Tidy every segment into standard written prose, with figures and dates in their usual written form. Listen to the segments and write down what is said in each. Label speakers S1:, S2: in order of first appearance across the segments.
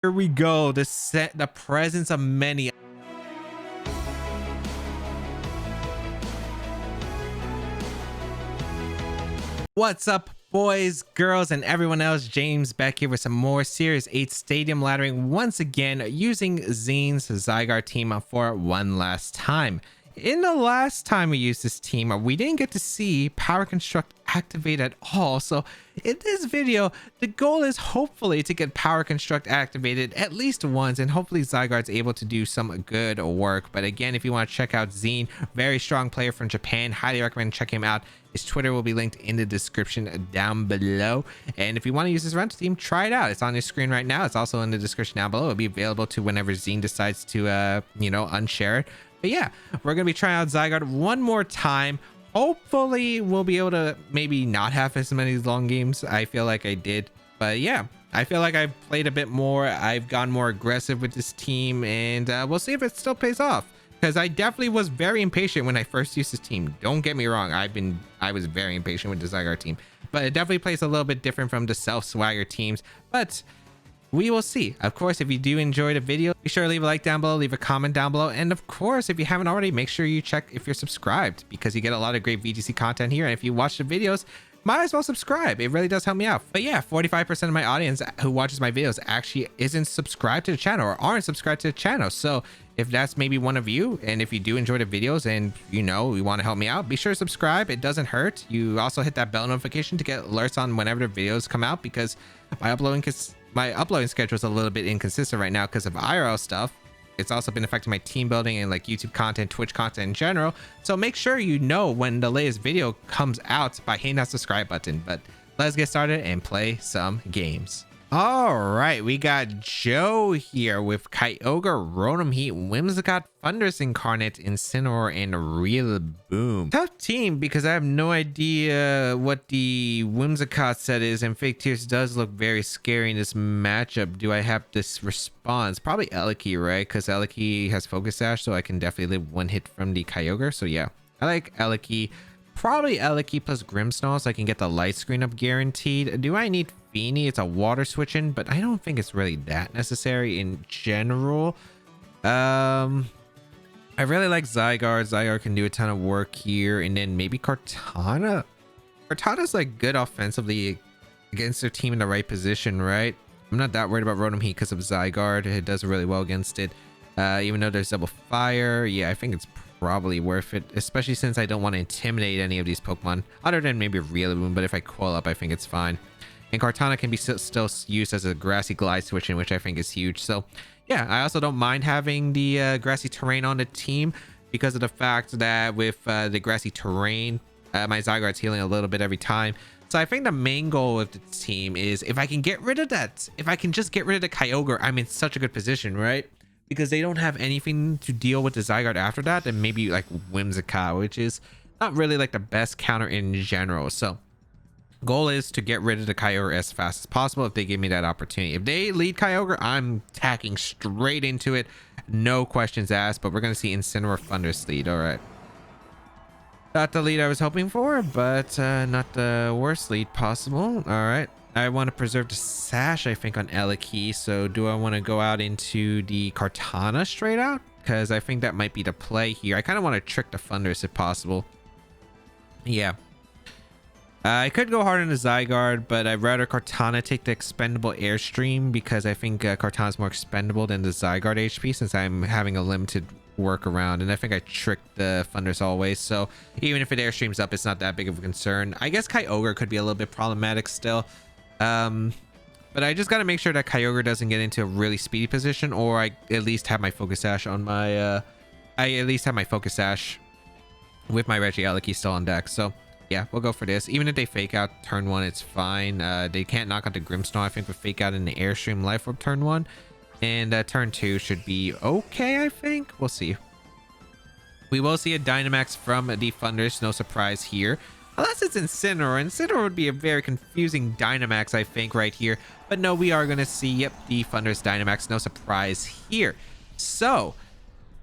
S1: Here we go. The presence of many. What's up, boys, girls, and everyone else? James Baek here with some more Series 8 Stadium laddering once again using Zeen's Zygarde team for one last time. In the last time we used this team, we didn't get to see Power Construct activate at all. So in this video, the goal is hopefully to get Power Construct activated at least once, and hopefully Zygarde's able to do some good work. But again, if you want to check out Zeen, very strong player from Japan, highly recommend checking him out. His Twitter will be linked in the description down below. And if you want to use his rental team, try it out. It's on your screen right now. It's also in the description down below. It'll be available to whenever Zeen decides to, unshare it. But yeah, we're going to be trying out Zygarde one more time. Hopefully, we'll be able to maybe not have as many long games. I feel like I did. But yeah, I feel like I've played a bit more. I've gone more aggressive with this team. And we'll see if it still pays off. Because I definitely was very impatient when I first used this team. Don't get me wrong. I was very impatient with the Zygarde team. But it definitely plays a little bit different from the self-swagger teams. But we will see. Of course, if you do enjoy the video, be sure to leave a like down below, leave a comment down below, and of course, if you haven't already, make sure you check if you're subscribed, because you get a lot of great VGC content here. And if you watch the videos, might as well subscribe. It really does help me out. But yeah, 45% of my audience who watches my videos actually isn't subscribed to the channel or aren't subscribed to the channel. So if that's maybe one of you, and if you do enjoy the videos and you want to help me out, be sure to subscribe. It doesn't hurt. You also hit that bell notification to get alerts on whenever the videos come out, because my uploading schedule is a little bit inconsistent right now because of IRL stuff. It's also been affecting my team building and like YouTube content, Twitch content in general. So make sure you know when the latest video comes out by hitting that subscribe button. But let's get started and play some games. All right, we got Joe here with Kyogre, Rotom Heat, Whimsicott, Thundurus Incarnate, Incineroar, and Real Boom. Tough team because I have no idea what the Whimsicott set is, and Fake Tears does look very scary in this matchup. Do I have this response? Probably Eliki, right? Because Eliki has Focus Sash, so I can definitely live one hit from the Kyogre. So yeah, I like Eliki. Probably Eliki plus Grimmsnarl so I can get the light screen up guaranteed. Do I need Fini? It's a water switching, but I don't think it's really that necessary in general. I really like Zygarde. Zygarde can do a ton of work here. And then maybe Kartana. Kartana's like good offensively against their team in the right position, right? I'm not that worried about Rotom Heat because of Zygarde. It does really well against it. Even though there's double fire. Yeah, I think it's probably worth it, especially since I don't want to intimidate any of these Pokemon other than maybe Rillaboom, but if I Coil Up, I think it's fine. And Kartana can be still used as a grassy glide switching, which I think is huge. So yeah, I also don't mind having the grassy terrain on the team because of the fact that with the grassy terrain, my Zygarde's healing a little bit every time. So I think the main goal with the team is if I can get rid of that, if I can just get rid of the Kyogre, I'm in such a good position, right? Because they don't have anything to deal with the Zygarde after that, and maybe like Whimsicott, which is not really like the best counter in general. So goal is to get rid of the Kyogre as fast as possible if they give me that opportunity. If they lead Kyogre, I'm tacking straight into it, no questions asked. But we're gonna see Incineroar Thundurus lead. All right, not the lead I was hoping for, but not the worst lead possible. All right, I want to preserve the Sash, I think, on Eliki. So do I want to go out into the Kartana straight out? Because I think that might be the play here. I kind of want to trick the Thundurus if possible. Yeah. I could go hard on the Zygarde, but I'd rather Kartana take the expendable Airstream because I think Kartana's more expendable than the Zygarde HP since I'm having a limited workaround, and I think I tricked the Thundurus always. So even if it Airstreams up, it's not that big of a concern. I guess Kyogre could be a little bit problematic still. But I just got to make sure that Kyogre doesn't get into a really speedy position, or I at least have my Focus Sash on my Focus Sash with my Regieleki still on deck. So yeah, we'll go for this. Even if they fake out turn one, it's fine. They can't knock out the Grimmsnarl, I think, with fake out in the Airstream Life Orb turn one, and turn two should be okay. I think we'll see. We will see a Dynamax from the Thundurus, no surprise here. Unless it's Incineroar. Incineroar would be a very confusing Dynamax, I think, right here. But no, we are going to see, yep, the Thundurus Dynamax. No surprise here. So,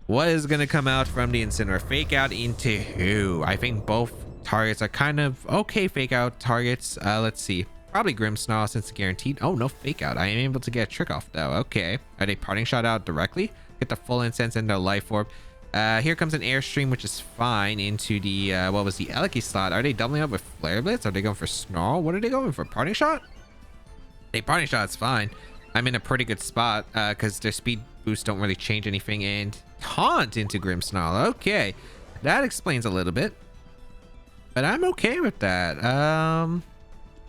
S1: what is going to come out from the Incineroar? Fake out into who? I think both targets are kind of okay fake out targets. Let's see. Probably Grimmsnarl since it's guaranteed. Oh, no fake out. I am able to get a trick off though. Okay. Are they parting shot out directly? Get the full incense and the life orb. Here comes an airstream, which is fine, into the what was the Eliki slot. Are they doubling up with Flare Blitz? Are they going for Snarl? What are they going for? Parting shot? Hey, parting shot's fine. I'm in a pretty good spot because their speed boosts don't really change anything. And taunt into Grimmsnarl. Okay, that explains a little bit, but I'm okay with that.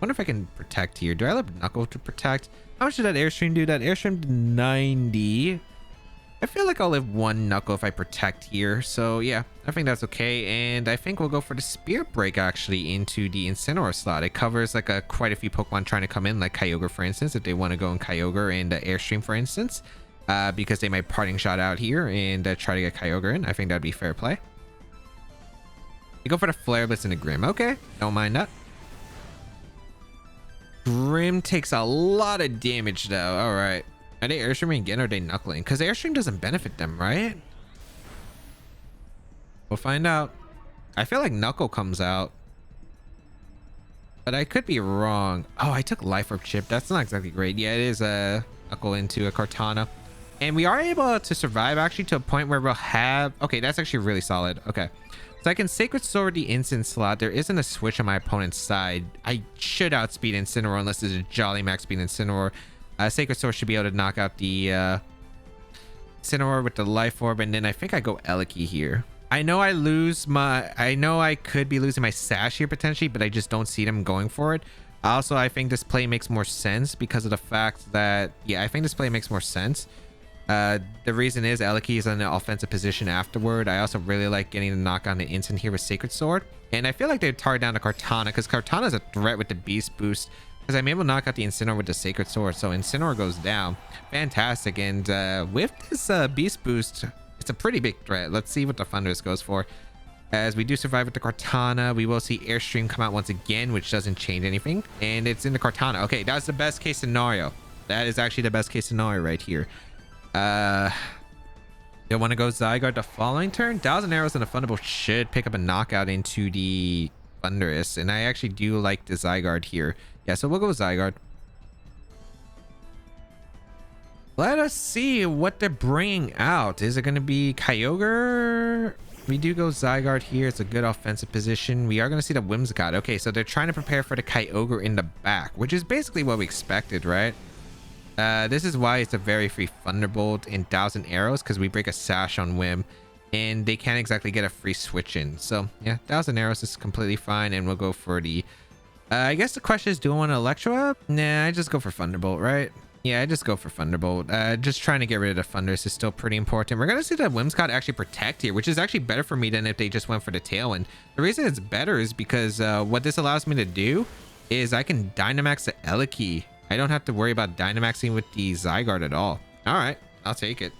S1: Wonder if I can protect here. Do I have Knuckle to protect? How much did that airstream do? That airstream did 90. I feel like I'll live one Knuckle if I protect here. So yeah, I think that's okay. And I think we'll go for the Spirit Break actually into the Incineroar slot. It covers like quite a few Pokemon trying to come in, like Kyogre for instance, if they want to go in Kyogre and Airstream for instance, because they might parting shot out here and try to get Kyogre in. I think that'd be fair play. You go for the Flare Blitz and the Grim. Okay, don't mind that. Grim takes a lot of damage though. All right. Are they airstreaming again or are they knuckling? Because airstream doesn't benefit them, right? We'll find out. I feel like knuckle comes out, but I could be wrong. Oh, I took life orb chip. That's not exactly great. Yeah, it is a knuckle into a Kartana, and we are able to survive actually to a point where we'll have. Okay, that's actually really solid. Okay, so I can Sacred Sword the instant slot. There isn't a switch on my opponent's side. I should outspeed Incineroar unless there's a Jolly Max speed Incineroar. Sacred Sword should be able to knock out the Incineroar with the life orb, and then I think I go Eliki here. I know I could be losing my Sash here potentially, but I just don't see them going for it. Also, I think this play makes more sense because of the fact that, yeah, I think this play makes more sense. The reason is Eliki is in an offensive position afterward. I also really like getting the knock on the instant here with Sacred Sword, and I feel like they'd target down to Kartana because Kartana is a threat with the Beast Boost. Because I'm able to knock out the Incineroar with the Sacred Sword. So Incineroar goes down. Fantastic. And with this Beast Boost, it's a pretty big threat. Let's see what the Thundurus goes for. As we do survive with the Kartana, we will see Airstream come out once again, which doesn't change anything. And it's in the Kartana. Okay, that's the best case scenario. That is actually the best case scenario right here. You'll want to go Zygarde the following turn. 1,000 Arrows and a Thunderbolt should pick up a knockout into the Thundurus. And I actually do like the Zygarde here. Yeah, so we'll go with Zygarde. Let us see what they're bringing out. Is it going to be Kyogre? We do go Zygarde here. It's a good offensive position. We are going to see the Whimsicott. Okay, so they're trying to prepare for the Kyogre in the back, which is basically what we expected, right? This is why it's a very free Thunderbolt and 1,000 Arrows, because we break a Sash on Whim, and they can't exactly get a free switch in. So, yeah, 1,000 Arrows is completely fine, and we'll go for the... I guess the question is, do I want to Electro up? Nah, I just go for Thunderbolt, right? Yeah, I just go for Thunderbolt. Just trying to get rid of the Thundurus is still pretty important. We're going to see the Whimsicott actually protect here, which is actually better for me than if they just went for the Tailwind. The reason it's better is because what this allows me to do is I can Dynamax the Eliki. I don't have to worry about Dynamaxing with the Zygarde at all. All right, I'll take it.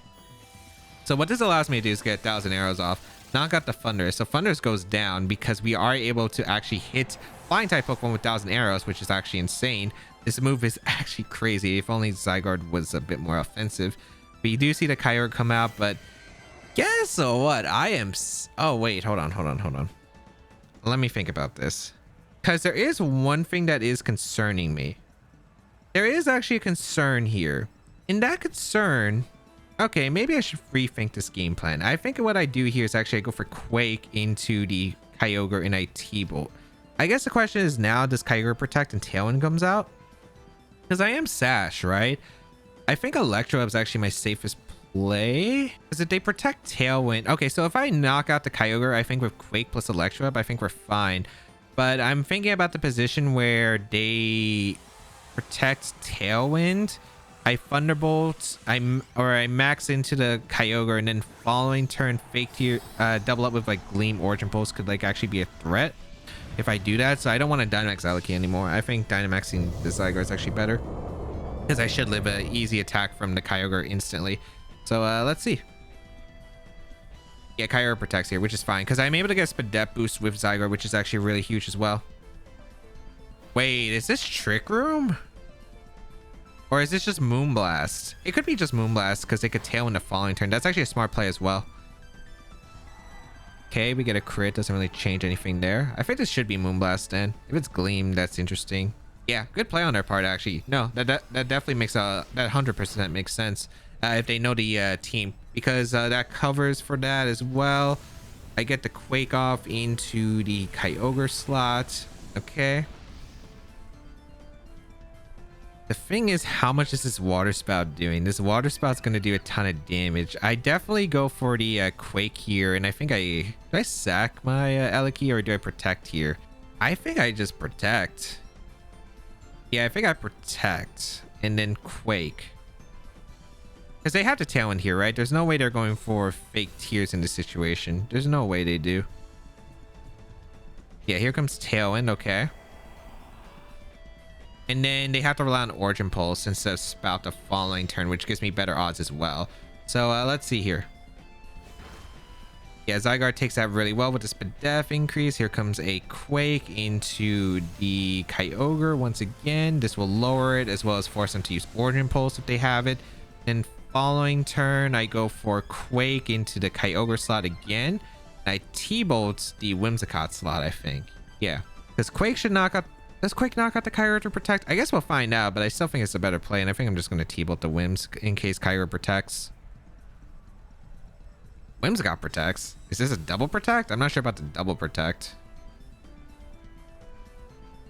S1: So what this allows me to do is get 1,000 Arrows off, knock out the Thundurus. So Thundurus goes down because we are able to actually hit Flying type Pokemon with 1,000 Arrows, which is actually insane. This move is actually crazy. If only Zygarde was a bit more offensive. But you do see the Kyogre come out, but guess what? I am... Oh, wait. Hold on. Let me think about this. Because there is one thing that is concerning me. There is actually a concern here. And that concern... Okay, maybe I should rethink this game plan. I think what I do here is actually I go for Quake into the Kyogre and I T-Bolt. I guess the question is now, does Kyogre protect and Tailwind comes out? Because I am Sash, right? I think Electro is actually my safest play. Because if they protect Tailwind... Okay, so if I knock out the Kyogre, I think with Quake plus Electro, I think we're fine. But I'm thinking about the position where they protect Tailwind. I Thunderbolt, I max into the Kyogre, and then following turn fake tier, double up with like Gleam Origin Pulse could like actually be a threat if I do that. So I don't want to Dynamax Eliki anymore. I think Dynamaxing the Zygarde is actually better because I should live an easy attack from the Kyogre instantly. So let's see. Yeah, Kyogre protects here, which is fine because I'm able to get a Spadette boost with Zygarde, which is actually really huge as well. Wait, is this Trick Room? Or is this just Moonblast? It could be just Moonblast because they could Tailwind the following turn. That's actually a smart play as well. Okay, we get a crit. Doesn't really change anything there. I think this should be Moonblast then. If it's Gleam, that's interesting. Yeah, good play on their part, actually. No, that definitely makes that 100% makes sense if they know the team, because that covers for that as well. I get the Quake off into the Kyogre slot. Okay. The thing is, how much is this water spout doing? This water spout's going to do a ton of damage. I definitely go for the Quake here, and I think do I sack my Eliki, or do I protect here? I think I just protect. Yeah, I think I protect and then Quake. Because they have to Tailwind here, right? There's no way they're going for fake tears in this situation. There's no way they do. Yeah, here comes Tailwind. Okay. And then they have to rely on Origin Pulse instead of Spout the following turn, which gives me better odds as well. So let's see here. Yeah, Zygarde takes that really well with the Spadef increase. Here comes a Quake into the Kyogre once again. This will lower it as well as force them to use Origin Pulse if they have it. Then following turn, I go for Quake into the Kyogre slot again. And I T-Bolt the Whimsicott slot, I think. Yeah, because Quake should knock out... Does Quake knock out the Kyogre to protect? I guess we'll find out, but I still think it's a better play, and I think I'm just going to T-Bolt the Whims in case Kyogre protects. Whimsicott protects. Is this a double protect? I'm not sure about the double protect.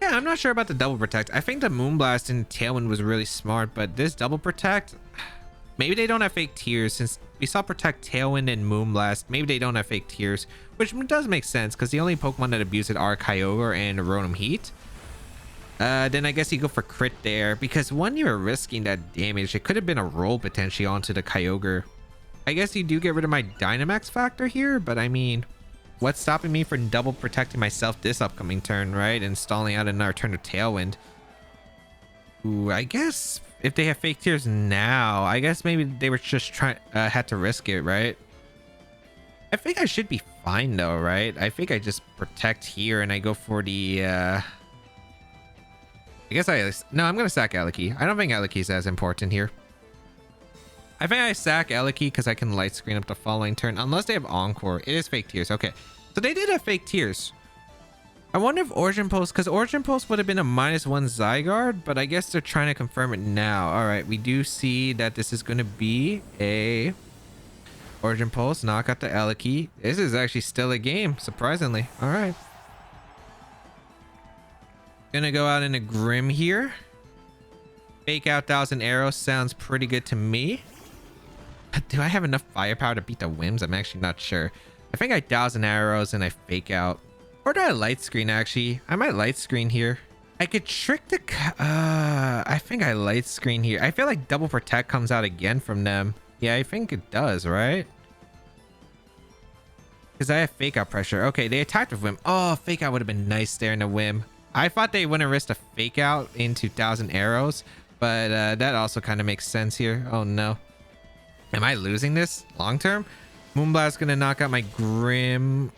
S1: Yeah, I'm not sure about the double protect. I think the Moonblast and Tailwind was really smart, but this double protect... Maybe they don't have fake tears, since we saw protect Tailwind and Moonblast. Maybe they don't have fake tears, which does make sense, because the only Pokemon that abuse it are Kyogre and Rotom Heat. Then I guess you go for crit there, because when you're risking that damage, it could have been a roll potentially onto the Kyogre. I guess you do get rid of my Dynamax factor here, but I mean, what's stopping me from double protecting myself this upcoming turn, right? And stalling out another turn of Tailwind. Ooh, I guess if they have fake tears now, I guess maybe they were just had to risk it, right? I think I should be fine though, right? I think I just protect here and I go for the I guess no, I'm gonna sack Eliki. I don't think Eliki's as important here. I think I sack Eliki because I can light screen up the following turn, unless they have Encore. It is fake tears. Okay, so they did have fake tears. I wonder if Origin Pulse, because Origin Pulse would have been a -1 Zygarde, but I guess they're trying to confirm it now. All right, we do see that this is going to be a Origin Pulse, knock out the Eliki. This is actually still a game, surprisingly. All right. Gonna go out in a Grim here. Fake out 1,000 Arrows sounds pretty good to me. But do I have enough firepower to beat the Whims? I'm actually not sure. I think I 1,000 Arrows and I fake out. Or do I light screen actually? I might light screen here. I could trick the... I think I light screen here. I feel like double protect comes out again from them. Yeah, I think it does, right? Because I have fake out pressure. Okay, they attacked with Whim. Oh, fake out would have been nice there in a Whim. I thought they wouldn't risk a fake out into 1,000 Arrows, but that also kind of makes sense here. Oh no. Am I losing this long term? Moonblast gonna knock out my Grim.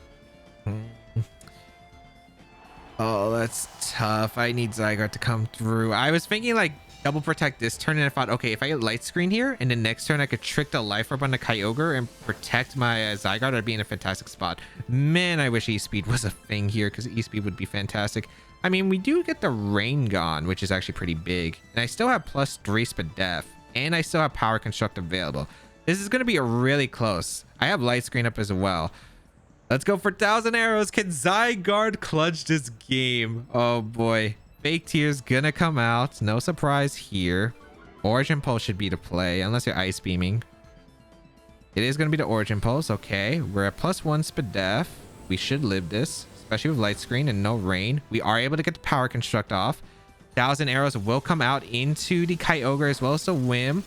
S1: Oh, that's tough. I need Zygarde to come through. I was thinking like double protect this turn, and I thought, okay, if I get light screen here, and then next turn I could trick the Life Orb on the Kyogre and protect my Zygarde, I'd be in a fantastic spot. Man, I wish E-Speed was a thing here, because E-Speed would be fantastic. I mean, we do get the Rain Gone, which is actually pretty big. And I still have +3 Spadef. And I still have Power Construct available. This is going to be really close. I have Light Screen up as well. Let's go for 1,000 Arrows. Can Zygarde clutch this game? Oh boy. Fake Tears gonna come out. No surprise here. Origin Pulse should be the play, unless you're Ice Beaming. It is going to be the Origin Pulse. Okay. We're at +1 Spadef. We should live this. Especially with light screen and no rain. We are able to get the Power Construct off. 1,000 Arrows will come out into the Kyogre as well as the Whim.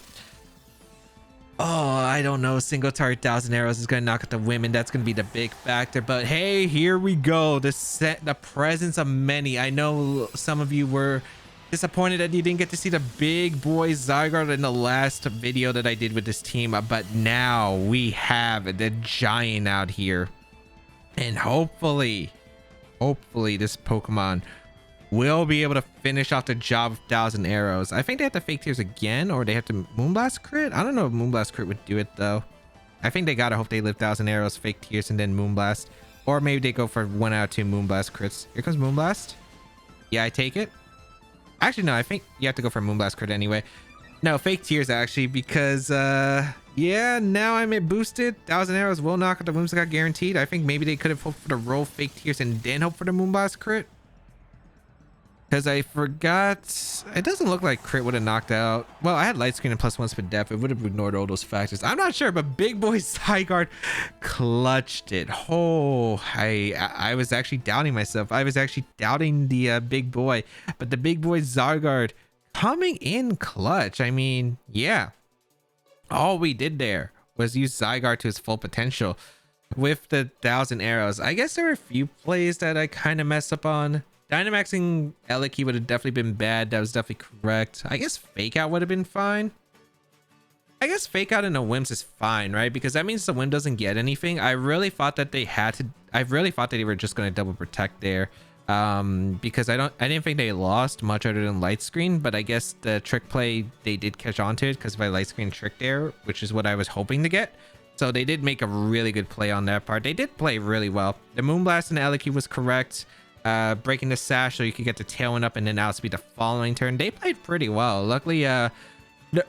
S1: Oh, I don't know. Single target 1,000 Arrows is going to knock out the Whim, and that's going to be the big factor. But hey, here we go. The presence of many. I know some of you were disappointed that you didn't get to see the big boy Zygarde in the last video that I did with this team. But now we have the giant out here. And hopefully this Pokemon will be able to finish off the job of 1,000 Arrows. I think they have to fake tears again, or they have to Moonblast crit. I don't know if Moonblast crit would do it though. I think they gotta hope they live 1,000 Arrows, fake tears, and then Moonblast. Or maybe they go for 1 out of 2 Moonblast crits. Here comes Moonblast. Yeah, I take it. Actually, no, I think you have to go for Moonblast crit anyway. No, fake tears actually, because yeah, now I'm at boosted. 1,000 arrows will knock out the Whimsicott guaranteed. I think maybe they could have hoped for the roll fake tears and then hope for the Moonblast crit. Because I forgot, it doesn't look like crit would have knocked out. Well, I had light screen and +1 speed depth. It would have ignored all those factors. I'm not sure, but big boy Zygarde clutched it. Oh, I was actually doubting myself. I was actually doubting the big boy, but the big boy Zygarde coming in clutch. I mean, yeah, all we did there was use Zygarde to his full potential with the 1,000 arrows. I guess there were a few plays that I kind of messed up on. Dynamaxing Eliki would have definitely been bad. That was definitely correct. I guess Fake Out would have been fine. I guess Fake Out in a Whims is fine, right? Because that means the Whim doesn't get anything. I really thought that they had to. I really thought that they were just going to double protect there. Because I didn't think they lost much other than light screen, but I guess the trick play, they did catch on to it because of my light screen trick there, which is what I was hoping to get. So they did make a really good play on that part. They did play really well. The Moonblast and Eliki was correct. Breaking the sash so you could get the Tailwind up and then outspeed the following turn. They played pretty well. Luckily,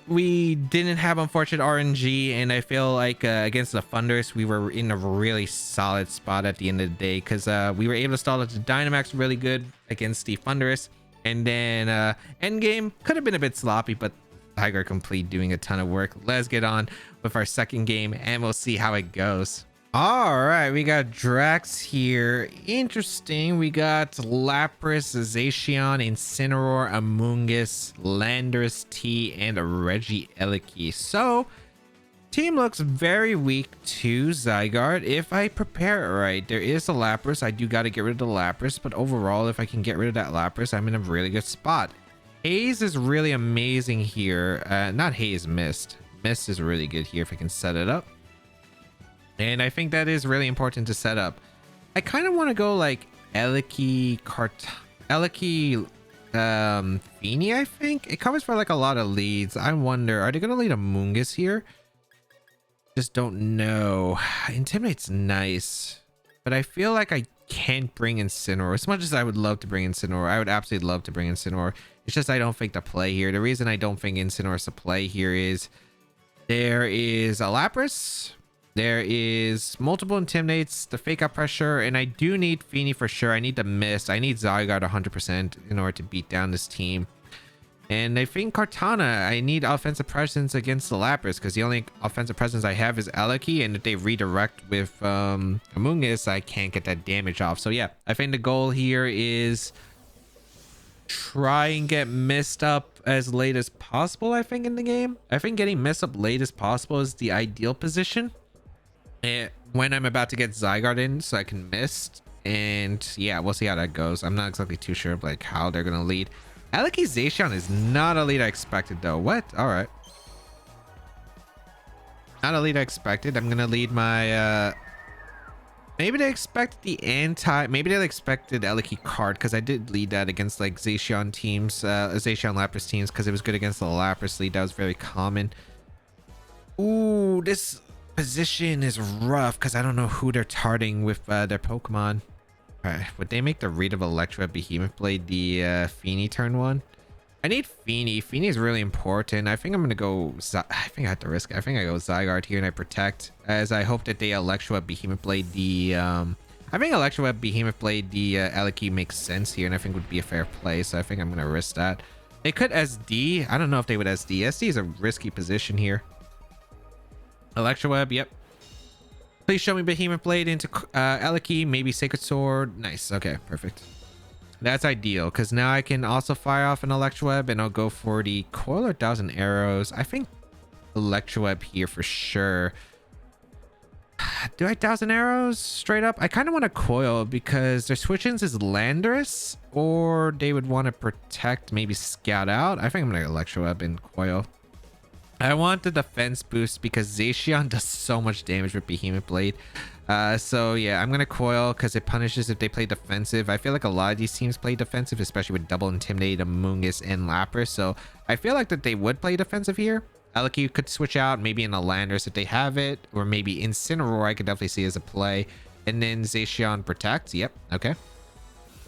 S1: we didn't have unfortunate RNG, and I feel like against the Thunders, we were in a really solid spot at the end of the day because we were able to stall it to Dynamax really good against the Thunders, and then endgame could have been a bit sloppy, but Zygarde complete doing a ton of work. Let's get on with our second game, and we'll see how it goes. All right, we got Drax here. Interesting. We got Lapras, Zacian, Incineroar, Amoonguss, Landorus T, and Regieleki. So, team looks very weak to Zygarde. If I prepare it right, there is a Lapras. I do got to get rid of the Lapras, but overall, if I can get rid of that Lapras, I'm in a really good spot. Haze is really amazing here. Not Haze, Mist. Mist is really good here if I can set it up. And I think that is really important to set up. I kind of want to go like Eliki, Fini, I think. It covers for like a lot of leads. I wonder, are they going to lead Amoonguss here? Just don't know. Intimidate's nice, but I feel like I can't bring Incineroar. As much as I would love to bring Incineroar, I would absolutely love to bring Incineroar. It's just I don't think the play here. The reason I don't think Incineroar is the play here is there is a Lapras. There is multiple Intimidates, the Fake Out Pressure, and I do need Fini for sure. I need the Mist. I need Zygarde 100% in order to beat down this team. And I think Kartana, I need offensive presence against the Lapras because the only offensive presence I have is Eliki, and if they redirect with Amoonguss, I can't get that damage off. So yeah, I think the goal here is try and get Mist up as late as possible, I think, in the game. I think getting Mist up late as possible is the ideal position. When I'm about to get Zygarde in so I can Mist, and yeah, we'll see how that goes. I'm not exactly too sure of like how they're gonna lead. Eliki Zacian is not a lead I expected though. What? All right, not a lead I expected. I'm gonna lead my maybe they expected maybe they expected Eliki card because I did lead that against like Zacian teams, Zacian Lapras teams, because it was good against the Lapras lead. That was very common. Ooh, this position is rough because I don't know who they're targeting with their Pokemon. All right, would they make the read of Electro Behemoth Blade the Fini turn one? I need Fini. Fini is really important. I think I'm gonna go. I think I have to risk it. I think I go Zygarde here and I protect, as I hope that they Electro Behemoth Blade the. I think Electro Behemoth Blade the Eliki makes sense here, and I think would be a fair play. So I think I'm gonna risk that. They could SD. I don't know if they would SD. SD is a risky position here. Electroweb, yep. Please show me Behemoth Blade into Eliki, maybe Sacred Sword. Nice. Okay, perfect. That's ideal because now I can also fire off an Electroweb and I'll go for the Coil or 1,000 Arrows. I think Electroweb here for sure. Do I 1,000 Arrows straight up? I kind of want to Coil because their switch-ins is Landorus, or they would want to protect, maybe Scout Out. I think I'm going to Electroweb and Coil. I want the defense boost because Zacian does so much damage with Behemoth Blade. So yeah, I'm gonna Coil because it punishes if they play defensive. I feel like a lot of these teams play defensive, especially with double Intimidate, Amoonguss, and Lapras. So I feel like that they would play defensive here. Eliki could switch out maybe in a Landorus if they have it, or maybe Incineroar I could definitely see as a play. And then Zacian protects. Yep, okay.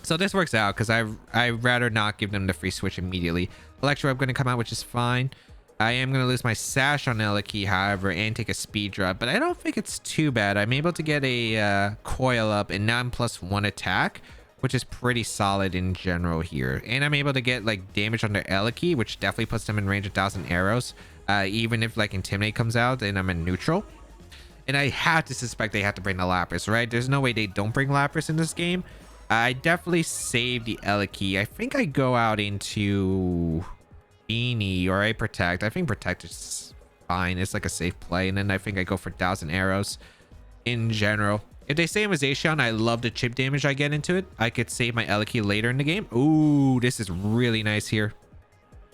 S1: So this works out because I rather not give them the free switch immediately. Electro going to come out, which is fine. I am going to lose my sash on Eliki, however, and take a speed drop, but I don't think it's too bad. I'm able to get a coil up and now I'm +1 attack, which is pretty solid in general here. And I'm able to get like damage on their Eliki, which definitely puts them in range of 1,000 arrows. Even if like Intimidate comes out and I'm in neutral. And I have to suspect they have to bring the Lapras, right? There's no way they don't bring Lapras in this game. I definitely save the Eliki. I think I go out into Fini or I Protect. I think Protect is fine. It's like a safe play. And then I think I go for 1,000 arrows in general. If they save as Zacian, I love the chip damage I get into it. I could save my Eliki later in the game. Ooh, this is really nice here.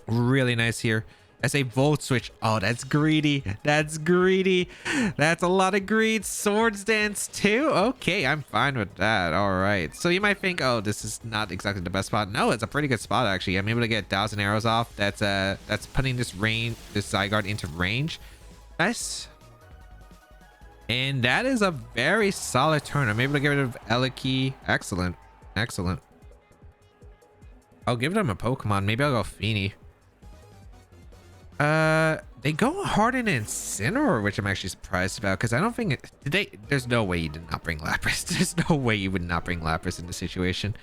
S1: Really nice here. As a Volt Switch. Oh, that's greedy. That's greedy. That's a lot of greed. Swords Dance too? Okay, I'm fine with that. All right. So you might think, oh, this is not exactly the best spot. No, it's a pretty good spot, actually. I'm able to get 1,000 arrows off. That's putting this Zygarde into range. Nice. And that is a very solid turn. I'm able to get rid of Eliki. Excellent. Excellent. I'll give them a Pokemon. Maybe I'll go Fini. They go hard in Incineroar, which I'm actually surprised about because I don't think there's no way you did not bring Lapras. There's no way you would not bring Lapras in this situation.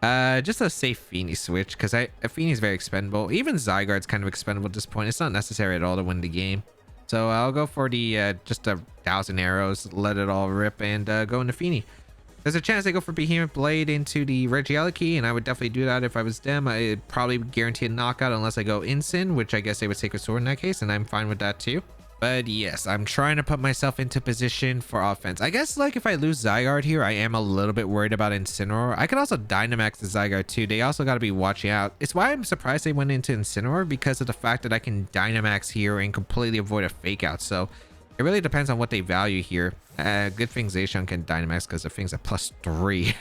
S1: Just a safe Fini switch because Fini is very expendable. Even Zygarde's kind of expendable at this point. It's not necessary at all to win the game. So I'll go for the just 1,000 arrows, let it all rip, and go into Fini. There's a chance they go for Behemoth Blade into the Regieleki, and I would definitely do that if I was them. I'd probably guarantee a knockout unless I go Incin, which I guess they would Sacred Sword in that case, and I'm fine with that too. But yes, I'm trying to put myself into position for offense. I guess like if I lose Zygarde here, I am a little bit worried about Incineroar. I could also Dynamax the Zygarde too. They also got to be watching out. It's why I'm surprised they went into Incineroar because of the fact that I can Dynamax here and completely avoid a fake out. So it really depends on what they value here. Good thing Zacian can Dynamax because the thing's at +3.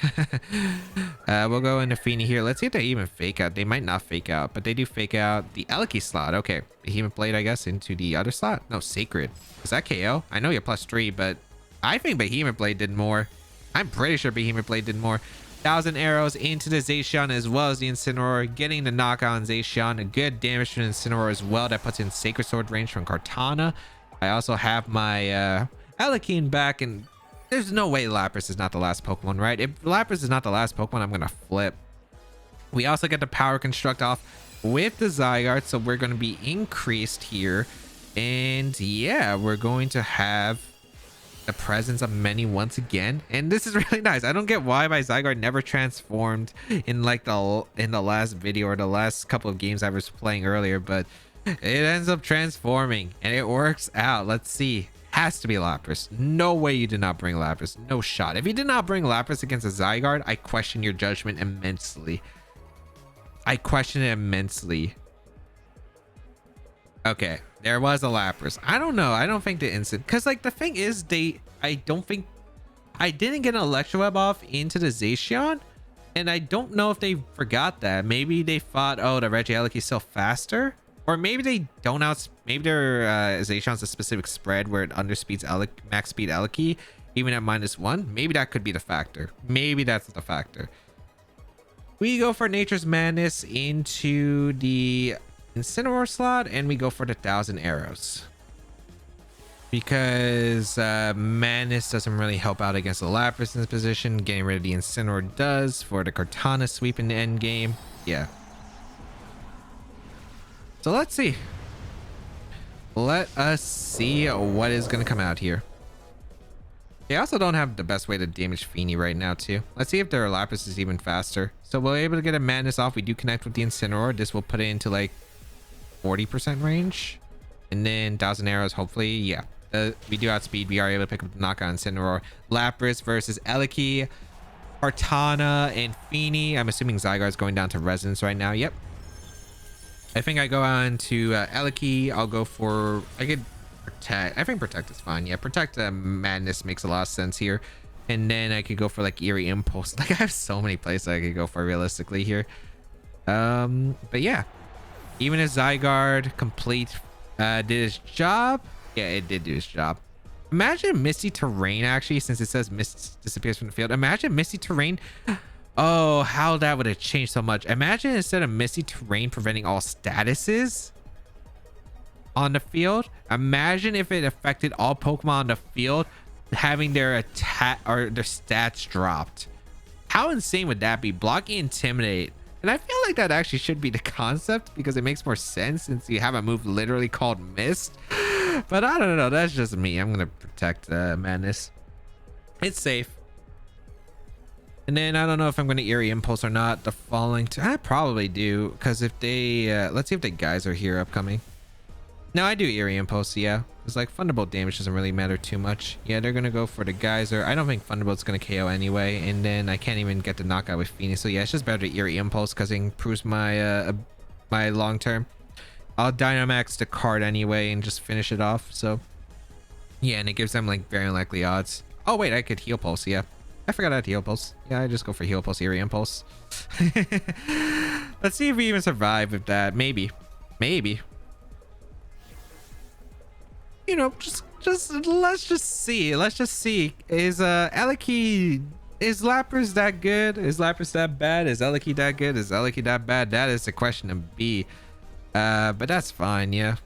S1: We'll go into Fini here. Let's see if they even fake out. They might not fake out, but they do fake out the Eliki slot. Okay. Behemoth Blade, I guess, into the other slot. No, Sacred. Is that KO? I know you're +3, but I think Behemoth Blade did more. I'm pretty sure Behemoth Blade did more. 1,000 arrows into the Zacian as well as the Incineroar. Getting the knockout on Zacian. A good damage from Incineroar as well. That puts in Sacred Sword range from Kartana. I also have my Eliki back, and there's no way Lapras is not the last Pokemon, right? If Lapras is not the last Pokemon, I'm gonna flip. We also get the Power Construct off with the Zygarde, so we're going to be increased here. And yeah, we're going to have the presence of many once again, and this is really nice. I don't get why my Zygarde never transformed in like the last video or the last couple of games I was playing earlier, but it ends up transforming and it works out. Let's see. Has to be Lapras. No way you did not bring Lapras. No shot. If you did not bring Lapras against a Zygarde, I question your judgment immensely. I question it immensely. Okay, there was a Lapras. I don't know. I don't think the instant, because like the thing is, I don't think I didn't get an Electroweb off into the Zacian, and I don't know if they forgot that. Maybe they thought, oh, the Regieleki is still faster, or maybe they don't maybe their Zacian's a specific spread where it underspeeds max speed Eliki even at -1. Maybe that could be the factor. Maybe that's the factor. We go for Nature's Madness into the Incineroar slot, and we go for the 1,000 arrows. Because Madness doesn't really help out against the Lapras in this position. Getting rid of the Incineroar does for the Kartana sweep in the end game. Yeah. So let's see. Let us see what is going to come out here. They also don't have the best way to damage Fini right now too. Let's see if their Lapras is even faster. So we're able to get a Madness off. We do connect with the Incineroar. This will put it into like 40% range. And then 1,000 arrows, hopefully. Yeah. We do outspeed. We are able to pick up the knockout on Incineroar. Lapras versus Eliki, Kartana, and Fini. I'm assuming Zygarde is going down to Resonance right now. Yep. I think I go on to Eliki. I'll go for... I could Protect. I think Protect is fine. Yeah, Protect Madness makes a lot of sense here. And then I could go for like Eerie Impulse. Like I have so many places I could go for realistically here. But yeah. Even if Zygarde did his job. Yeah, it did do his job. Imagine Misty Terrain actually, since it says Mist disappears from the field. Imagine Misty Terrain Oh, how that would have changed so much. Imagine instead of Misty Terrain preventing all statuses on the field, imagine if it affected all Pokemon on the field having their attack or their stats dropped. How insane would that be? Blocking Intimidate. And I feel like that actually should be the concept because it makes more sense since you have a move literally called Mist. But I don't know. That's just me. I'm going to protect Madness. It's safe. And then I don't know if I'm going to Eerie Impulse or not. The following I probably do, because if they let's see if the guys are here upcoming. No, I do Eerie Impulse. Yeah, it's like Thunderbolt damage doesn't really matter too much. Yeah, they're gonna go for the geyser. I don't think Thunderbolt's gonna KO anyway, and then I can't even get the knockout with Fini. So yeah, it's just better to Eerie Impulse because it improves my my long term. I'll Dynamax the card anyway and just finish it off. So yeah, and it gives them like very unlikely odds. Oh wait, I could Heal Pulse. Yeah, I forgot I had Heal Pulse. Yeah, I just go for Heal Pulse, Eerie Impulse. Let's see if we even survive with that. Maybe. You know, just let's just see. Is Eliki, is Lapras that good? Is Lapras that bad? Is Eliki that good? Is Eliki that bad? That is the question to be. But that's fine. Yeah,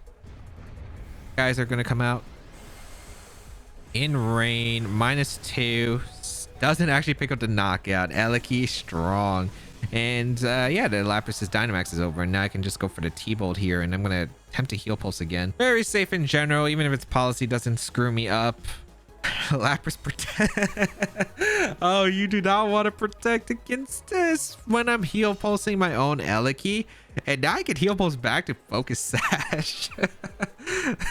S1: guys are gonna come out in rain. -2 doesn't actually pick up the knockout. Eliki strong. And yeah, the Lapras' Dynamax is over, and now I can just go for the T-Bolt here, and I'm gonna attempt to Heal Pulse again. Very safe in general, even if its policy doesn't screw me up. Lapras protect. Oh, you do not want to protect against this when I'm Heal Pulsing my own Eliki, and now I can Heal Pulse back to Focus Sash.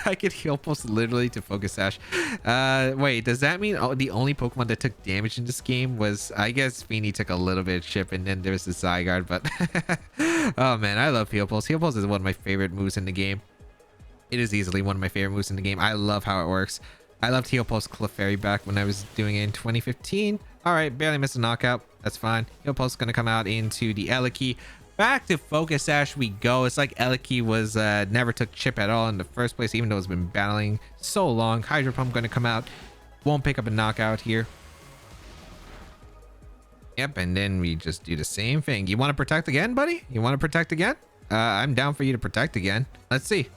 S1: I could Heal Pulse literally to Focus Sash. Wait, does that mean the only Pokemon that took damage in this game was, I guess Fini took a little bit of chip, and then there's the Zygarde, but oh man, I love Heal Pulse. Heal Pulse is one of my favorite moves in the game. It is easily one of my favorite moves in the game. I love how it works. I loved Heal Pulse Clefairy back when I was doing it in 2015. All right, barely missed a knockout. That's fine. Heal Pulse is going to come out into the Eliki. Back to Focus Sash we go. It's like Eliki was never took chip at all in the first place, even though it's been battling so long. Hydro Pump going to come out. Won't pick up a knockout here. Yep, and then we just do the same thing. You want to protect again, buddy? You want to protect again? I'm down for you to protect again. Let's see.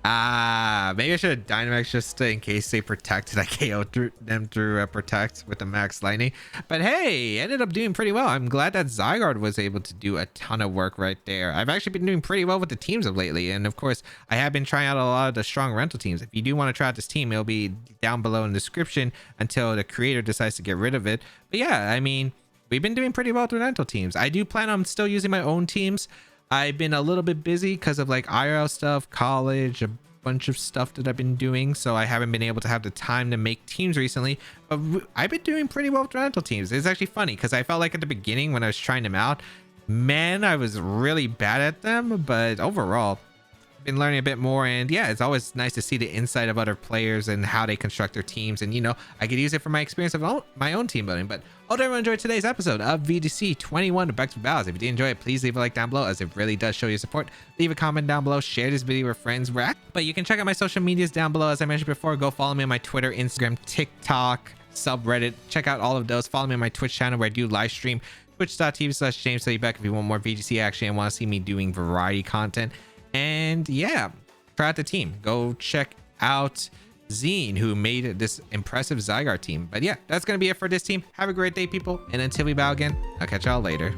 S1: Maybe I should have Dynamax just in case they protected. I KO'd them through protect with the max lightning, but hey, ended up doing pretty well. I'm glad that Zygarde was able to do a ton of work right there. I've actually been doing pretty well with the teams of lately, and of course I have been trying out a lot of the strong rental teams. If you do want to try out this team, it'll be down below in the description until the creator decides to get rid of it. But yeah, I mean, we've been doing pretty well with rental teams. I do plan on still using my own teams. I've been a little bit busy because of like IRL stuff, college, a bunch of stuff that I've been doing, so I haven't been able to have the time to make teams recently. But I've been doing pretty well with rental teams. It's actually funny because I felt like at the beginning when I was trying them out, man, I was really bad at them, but overall been learning a bit more. And yeah, it's always nice to see the insight of other players and how they construct their teams, and you know, I could use it for my experience of my own team building. But hope everyone enjoyed today's episode of VGC 21 Back to Battles. If you did enjoy it, please leave a like down below, as it really does show your support. Leave a comment down below, share this video with friends. But you can check out my social medias down below. As I mentioned before, go follow me on my Twitter, Instagram, TikTok, subreddit. Check out all of those. Follow me on my Twitch channel where I do live stream, twitch.tv/JamesBaek, if you want more VGC action and want to see me doing variety content. And yeah, try out the team. Go check out Zeen, who made this impressive Zygarde team. But yeah, that's going to be it for this team. Have a great day, people. And until we bow again, I'll catch y'all later.